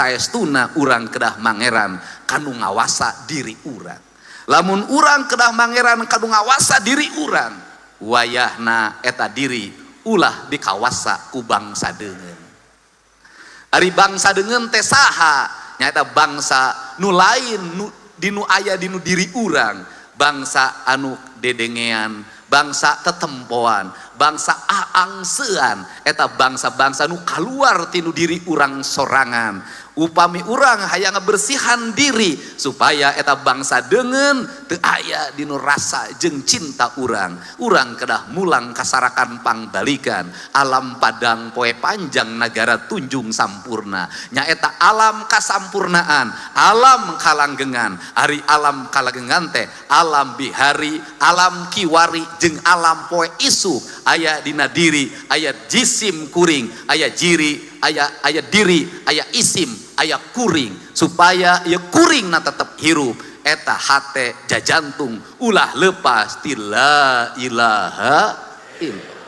saestuna urang kedah mangeran kanu ngawasa diri urang. Lamun urang kedah mangeran kanu ngawasa diri urang, wayahna eta diri ulah dikawasa ku bangsa deungeun. Ari bangsa deungeun teh saha? Nyaeta bangsa nu lain dinu aya dinu diri urang, bangsa anu dedengean, bangsa tetempoan, bangsa aangsean, eta bangsa-bangsa nu kaluar tinu diri urang sorangan. Upami urang hayang bersihan diri supaya eta bangsa deungeun teu aya dinu rasa jeung cinta urang kedah mulang kasarakan pangbalikan alam padang poe panjang nagara tunjung sampurna nyaeta alam kasampurnaan, alam kalanggengan. Ari alam kalanggengan teh alam bihari, alam kiwari jeung alam poe isuk. Aya dina diri aya jisim kuring, aya jiri aya diri, aya isim, aya kuring, supaya ya kuring na tetep hirup eta hate jajantung ulah lepas ti la ilaha illallah.